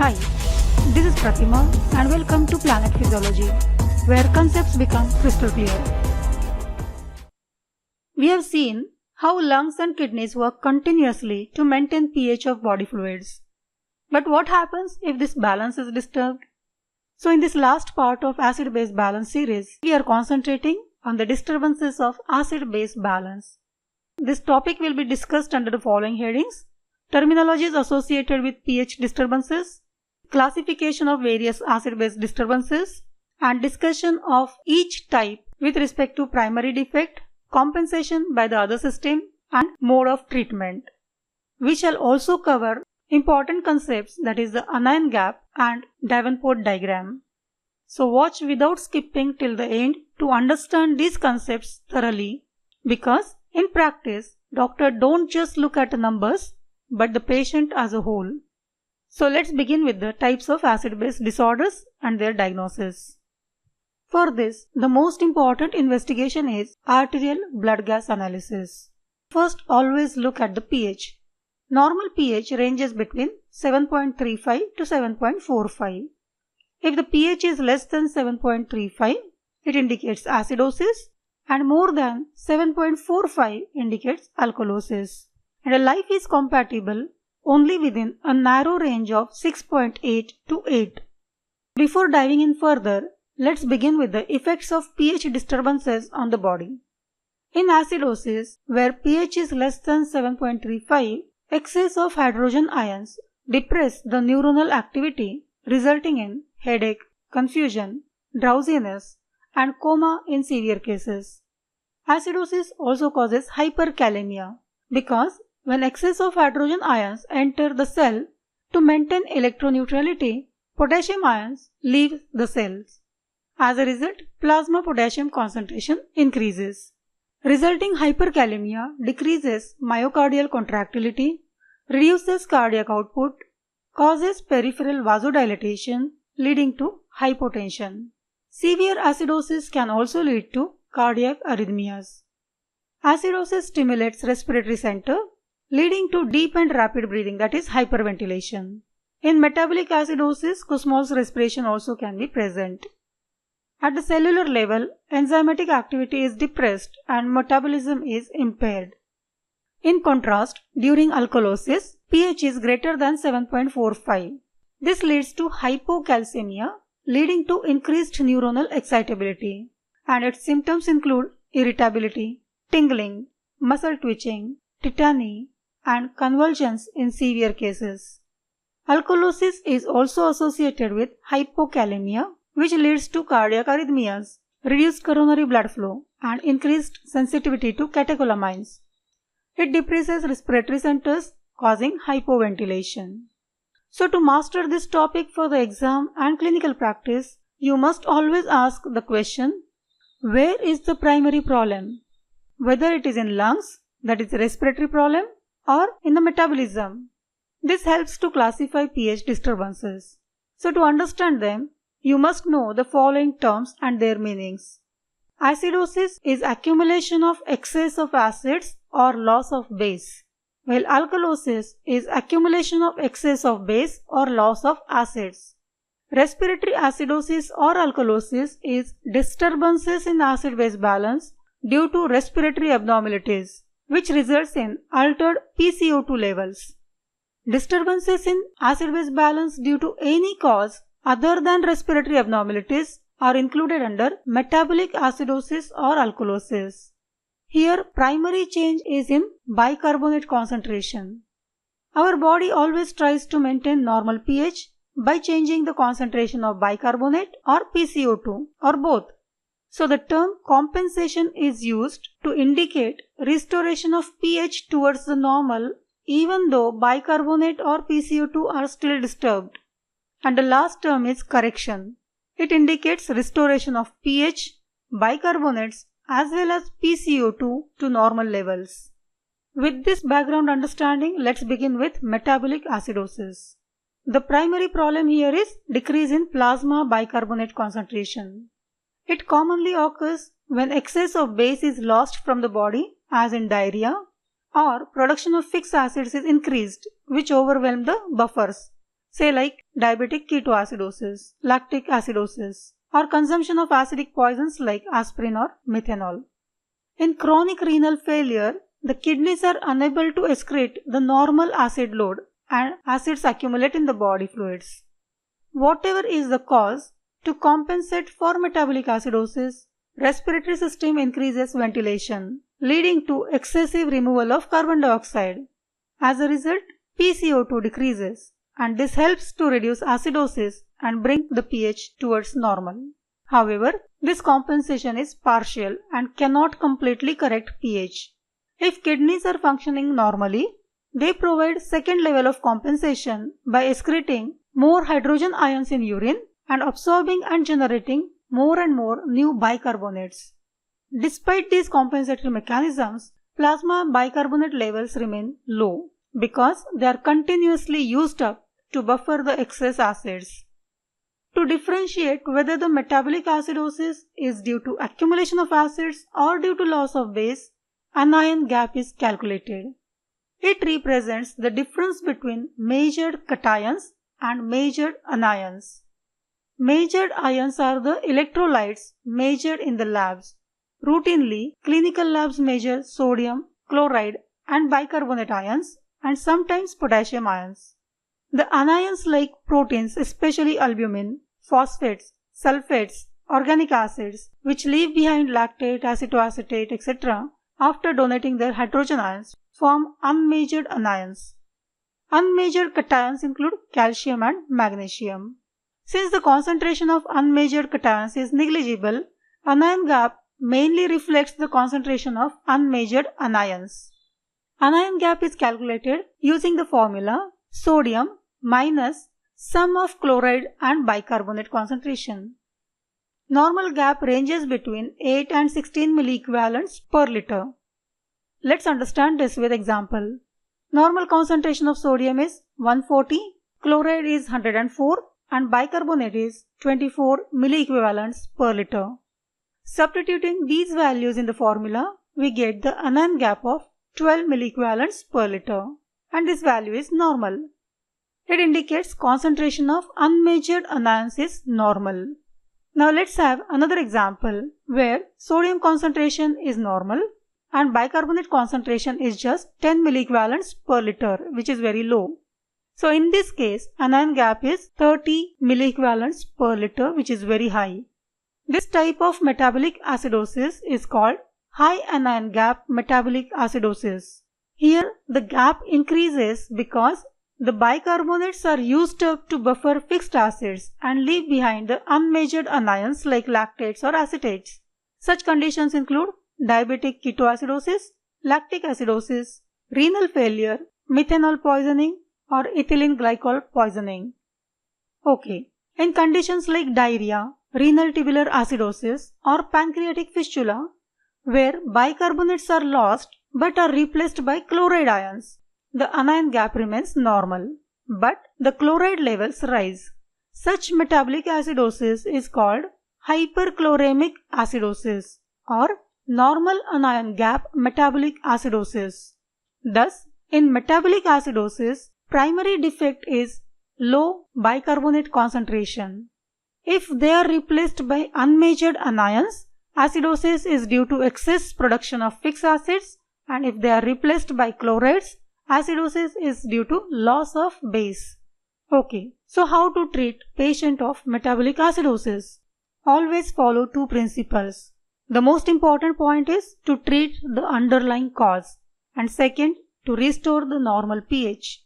Hi, this is Pratima and welcome to Planet Physiology, where concepts become crystal clear. We have seen how lungs and kidneys work continuously to maintain pH of body fluids. But what happens if this balance is disturbed? So in this last part of acid-base balance series, we are concentrating on the disturbances of acid-base balance. This topic will be discussed under the following headings: terminologies associated with pH disturbances, classification of various acid-base disturbances, and discussion of each type with respect to primary defect, compensation by the other system, and mode of treatment. We shall also cover important concepts, that is the anion gap and Davenport diagram. So watch without skipping till the end to understand these concepts thoroughly, because in practice, doctors don't just look at the numbers but the patient as a whole. So let's begin with the types of acid-base disorders and their diagnosis. For this, the most important investigation is arterial blood gas analysis. First, always look at the pH. Normal pH ranges between 7.35 to 7.45. If the pH is less than 7.35, it indicates acidosis, and more than 7.45 indicates alkalosis. And a life is compatible only within a narrow range of 6.8 to 8. Before diving in further, let's begin with the effects of pH disturbances on the body. In acidosis, where pH is less than 7.35, excess of hydrogen ions depress the neuronal activity, resulting in headache, confusion, drowsiness, and coma in severe cases. Acidosis also causes hyperkalemia because when excess of hydrogen ions enter the cell, to maintain electroneutrality, potassium ions leave the cells. As a result, plasma potassium concentration increases. Resulting hyperkalemia decreases myocardial contractility, reduces cardiac output, causes peripheral vasodilatation, leading to hypotension. Severe acidosis can also lead to cardiac arrhythmias. Acidosis stimulates respiratory center, leading to deep and rapid breathing, that is hyperventilation. In metabolic acidosis, Kussmaul's respiration also can be present. At the cellular level, enzymatic activity is depressed and metabolism is impaired. In contrast, during alkalosis, pH is greater than 7.45. This leads to hypocalcemia, leading to increased neuronal excitability, and its symptoms include irritability, tingling, muscle twitching, tetany, and convulsions in severe cases. Alkalosis is also associated with hypokalemia, which leads to cardiac arrhythmias, reduced coronary blood flow, and increased sensitivity to catecholamines. It depresses respiratory centers, causing hypoventilation. So to master this topic for the exam and clinical practice, you must always ask the question, where is the primary problem? Whether it is in lungs, that is a respiratory problem, or in the metabolism. This helps to classify pH disturbances. So to understand them, you must know the following terms and their meanings. Acidosis is accumulation of excess of acids or loss of base, while alkalosis is accumulation of excess of base or loss of acids. Respiratory acidosis or alkalosis is disturbances in acid-base balance due to respiratory abnormalities, which results in altered PCO2 levels. Disturbances in acid-base balance due to any cause other than respiratory abnormalities are included under metabolic acidosis or alkalosis. Here, primary change is in bicarbonate concentration. Our body always tries to maintain normal pH by changing the concentration of bicarbonate or PCO2 or both. So the term compensation is used to indicate restoration of pH towards the normal even though bicarbonate or PCO2 are still disturbed. And the last term is correction. It indicates restoration of pH, bicarbonates as well as PCO2 to normal levels. With this background understanding, let's begin with metabolic acidosis. The primary problem here is decrease in plasma bicarbonate concentration. It commonly occurs when excess of base is lost from the body, as in diarrhea, or production of fixed acids is increased, which overwhelm the buffers, say like diabetic ketoacidosis, lactic acidosis, or consumption of acidic poisons like aspirin or methanol. In chronic renal failure, the kidneys are unable to excrete the normal acid load and acids accumulate in the body fluids. Whatever is the cause, to compensate for metabolic acidosis, respiratory system increases ventilation, leading to excessive removal of carbon dioxide. As a result, pCO2 decreases, and this helps to reduce acidosis and bring the pH towards normal. However, this compensation is partial and cannot completely correct pH. If kidneys are functioning normally, they provide second level of compensation by excreting more hydrogen ions in urine and absorbing and generating more and more new bicarbonates. Despite these compensatory mechanisms, plasma bicarbonate levels remain low because they are continuously used up to buffer the excess acids. To differentiate whether the metabolic acidosis is due to accumulation of acids or due to loss of base, anion gap is calculated. It represents the difference between measured cations and measured anions. Measured ions are the electrolytes measured in the labs. Routinely, clinical labs measure sodium, chloride, and bicarbonate ions, and sometimes potassium ions. The anions like proteins, especially albumin, phosphates, sulfates, organic acids, which leave behind lactate, acetoacetate, etc., after donating their hydrogen ions, form unmeasured anions. Unmeasured cations include calcium and magnesium. Since the concentration of unmeasured cations is negligible, anion gap mainly reflects the concentration of unmeasured anions. Anion gap is calculated using the formula sodium minus sum of chloride and bicarbonate concentration. Normal gap ranges between 8 and 16 milliequivalents per liter. Let's understand this with example. Normal concentration of sodium is 140, chloride is 104, and bicarbonate is 24 milliequivalents per liter. Substituting these values in the formula, we get the anion gap of 12 milliequivalents per liter, and this value is normal. It indicates concentration of unmeasured anions is normal. Now let's have another example where sodium concentration is normal and bicarbonate concentration is just 10 milliequivalents per liter, which is very low. So in this case, anion gap is 30 milliequivalents per liter, which is very high. This type of metabolic acidosis is called high anion gap metabolic acidosis. Here the gap increases because the bicarbonates are used up to buffer fixed acids and leave behind the unmeasured anions like lactates or acetates. Such conditions include diabetic ketoacidosis, lactic acidosis, renal failure, methanol poisoning, or ethylene glycol poisoning. Okay, in conditions like diarrhea, renal tubular acidosis, or pancreatic fistula, where bicarbonates are lost but are replaced by chloride ions, the anion gap remains normal, but the chloride levels rise. Such metabolic acidosis is called hyperchloremic acidosis or normal anion gap metabolic acidosis. Thus, in metabolic acidosis, primary defect is low bicarbonate concentration. If they are replaced by unmeasured anions, acidosis is due to excess production of fixed acids, and if they are replaced by chlorides, acidosis is due to loss of base. Okay, so how to treat patient of metabolic acidosis? Always follow two principles. The most important point is to treat the underlying cause, and second, to restore the normal pH.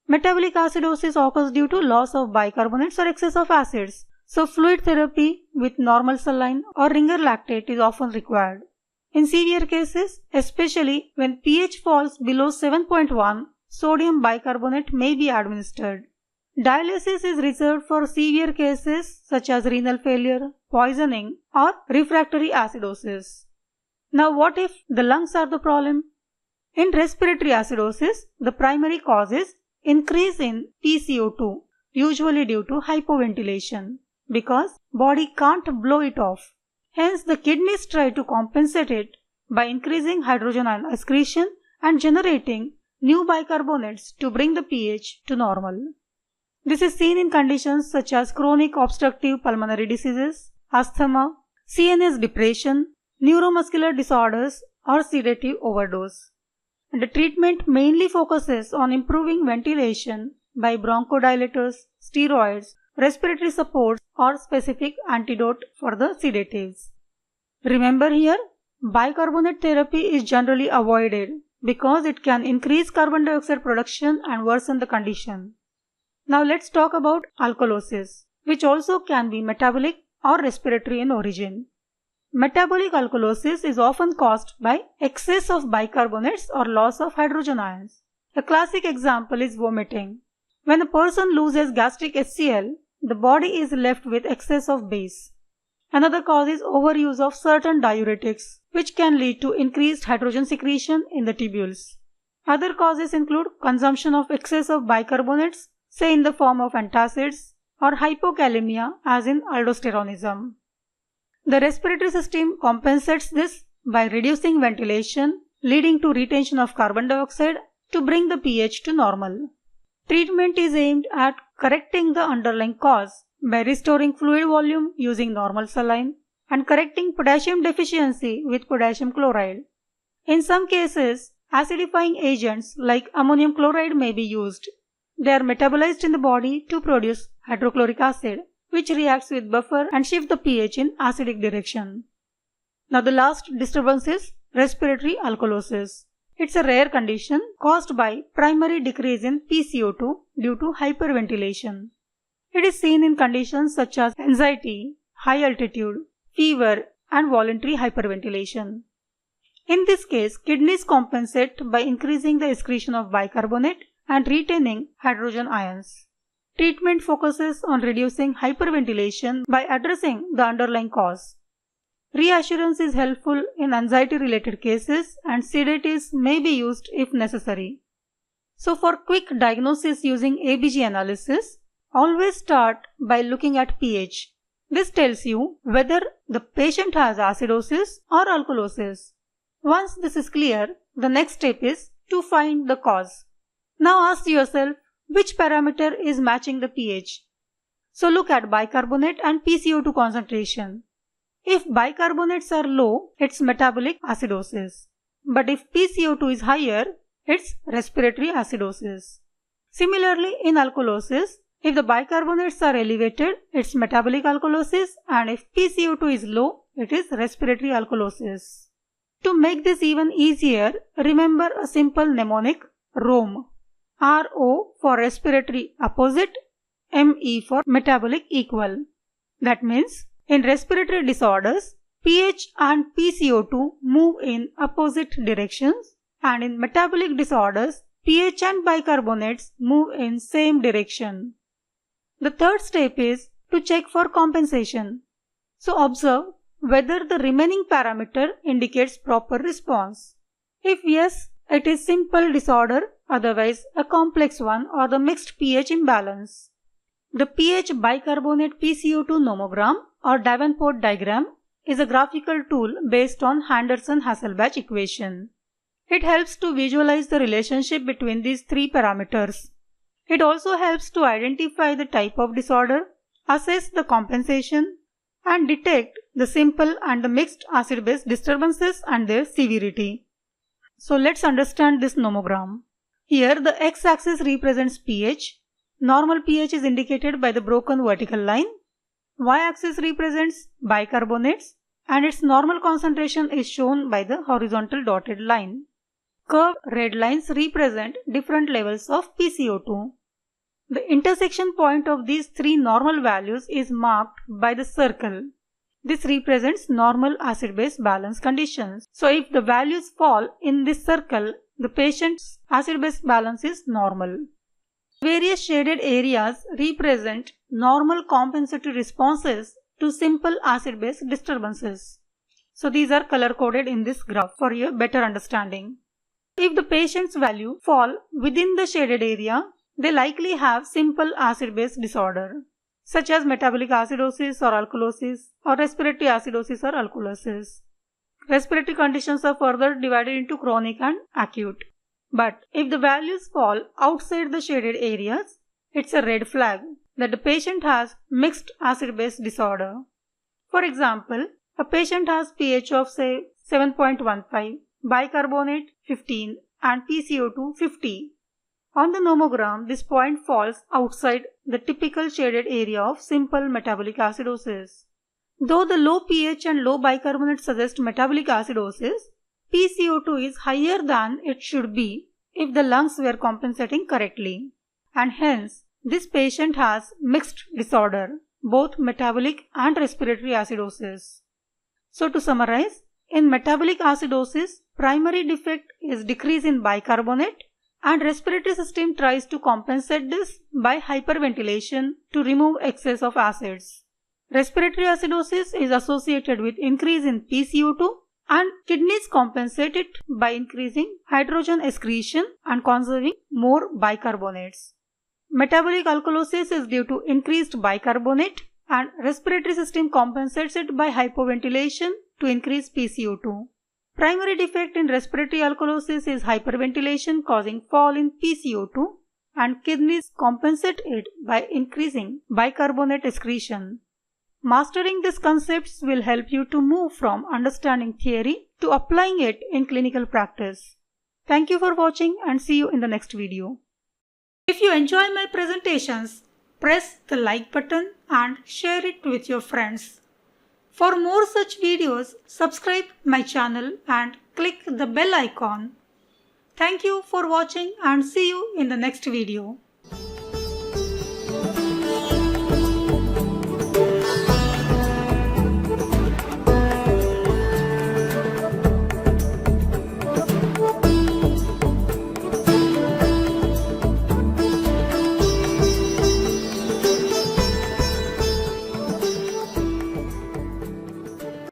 Metabolic acidosis occurs due to loss of bicarbonates or excess of acids, so fluid therapy with normal saline or ringer lactate is often required. In severe cases, especially when pH falls below 7.1, sodium bicarbonate may be administered. Dialysis is reserved for severe cases such as renal failure, poisoning, or refractory acidosis. Now what if the lungs are the problem? In respiratory acidosis, the primary cause is increase in pCO2, usually due to hypoventilation, because body can't blow it off. Hence, the kidneys try to compensate it by increasing hydrogen ion excretion and generating new bicarbonates to bring the pH to normal. This is seen in conditions such as chronic obstructive pulmonary diseases, asthma, CNS depression, neuromuscular disorders, or sedative overdose. And the treatment mainly focuses on improving ventilation by bronchodilators, steroids, respiratory supports, or specific antidote for the sedatives. Remember here, bicarbonate therapy is generally avoided because it can increase carbon dioxide production and worsen the condition. Now let's talk about alkalosis, which also can be metabolic or respiratory in origin. Metabolic alkalosis is often caused by excess of bicarbonates or loss of hydrogen ions. A classic example is vomiting. When a person loses gastric HCl, the body is left with excess of base. Another cause is overuse of certain diuretics, which can lead to increased hydrogen secretion in the tubules. Other causes include consumption of excess of bicarbonates, say in the form of antacids, or hypokalemia as in aldosteronism. The respiratory system compensates this by reducing ventilation, leading to retention of carbon dioxide to bring the pH to normal. Treatment is aimed at correcting the underlying cause by restoring fluid volume using normal saline and correcting potassium deficiency with potassium chloride. In some cases, acidifying agents like ammonium chloride may be used. They are metabolized in the body to produce hydrochloric acid, which reacts with buffer and shift the pH in acidic direction. Now the last disturbance is respiratory alkalosis. It's a rare condition caused by primary decrease in PCO2 due to hyperventilation. It is seen in conditions such as anxiety, high altitude, fever, and voluntary hyperventilation. In this case, kidneys compensate by increasing the excretion of bicarbonate and retaining hydrogen ions. Treatment focuses on reducing hyperventilation by addressing the underlying cause. Reassurance is helpful in anxiety-related cases and sedatives may be used if necessary. So for quick diagnosis using ABG analysis, always start by looking at pH. This tells you whether the patient has acidosis or alkalosis. Once this is clear, the next step is to find the cause. Now ask yourself which parameter is matching the pH. So look at bicarbonate and PCO2 concentration. If bicarbonates are low, it's metabolic acidosis. But if PCO2 is higher, it's respiratory acidosis. Similarly, in alkalosis, if the bicarbonates are elevated, it's metabolic alkalosis, and if PCO2 is low, it is respiratory alkalosis. To make this even easier, remember a simple mnemonic ROM. RO for respiratory opposite, ME for metabolic equal. That means, in respiratory disorders, pH and PCO2 move in opposite directions, and in metabolic disorders, pH and bicarbonates move in same direction. The third step is to check for compensation. So observe whether the remaining parameter indicates proper response. If yes, it is simple disorder, otherwise a complex one or the mixed pH imbalance. The pH bicarbonate PCO2 nomogram or Davenport diagram is a graphical tool based on Henderson-Hasselbalch equation. It helps to visualize the relationship between these three parameters. It also helps to identify the type of disorder, assess the compensation, and detect the simple and the mixed acid-base disturbances and their severity. So let's understand this nomogram. Here the x-axis represents pH. Normal pH is indicated by the broken vertical line. Y-axis represents bicarbonates and its normal concentration is shown by the horizontal dotted line. Curved red lines represent different levels of PCO2. The intersection point of these three normal values is marked by the circle. This represents normal acid-base balance conditions. So if the values fall in this circle, the patient's acid-base balance is normal. Various shaded areas represent normal compensatory responses to simple acid-base disturbances. So these are color-coded in this graph for your better understanding. If the patient's value fall within the shaded area, they likely have simple acid-base disorder, such as metabolic acidosis or alkalosis or respiratory acidosis or alkalosis. Respiratory conditions are further divided into chronic and acute. But if the values fall outside the shaded areas, it's a red flag that the patient has mixed acid-base disorder. For example, a patient has pH of say 7.15, bicarbonate 15 and PCO2 50. On the nomogram, this point falls outside the typical shaded area of simple metabolic acidosis. Though the low pH and low bicarbonate suggest metabolic acidosis, PCO2 is higher than it should be if the lungs were compensating correctly, and hence this patient has mixed disorder, both metabolic and respiratory acidosis. So to summarize, in metabolic acidosis, primary defect is decrease in bicarbonate, and respiratory system tries to compensate this by hyperventilation to remove excess of acids. Respiratory acidosis is associated with increase in PCO2, and kidneys compensate it by increasing hydrogen excretion and conserving more bicarbonates. Metabolic alkalosis is due to increased bicarbonate, and respiratory system compensates it by hypoventilation to increase PCO2. Primary defect in respiratory alkalosis is hyperventilation causing fall in PCO2, and kidneys compensate it by increasing bicarbonate excretion. Mastering these concepts will help you to move from understanding theory to applying it in clinical practice. Thank you for watching and see you in the next video. If you enjoy my presentations, press the like button and share it with your friends. For more such videos, subscribe my channel and click the bell icon. Thank you for watching and see you in the next video.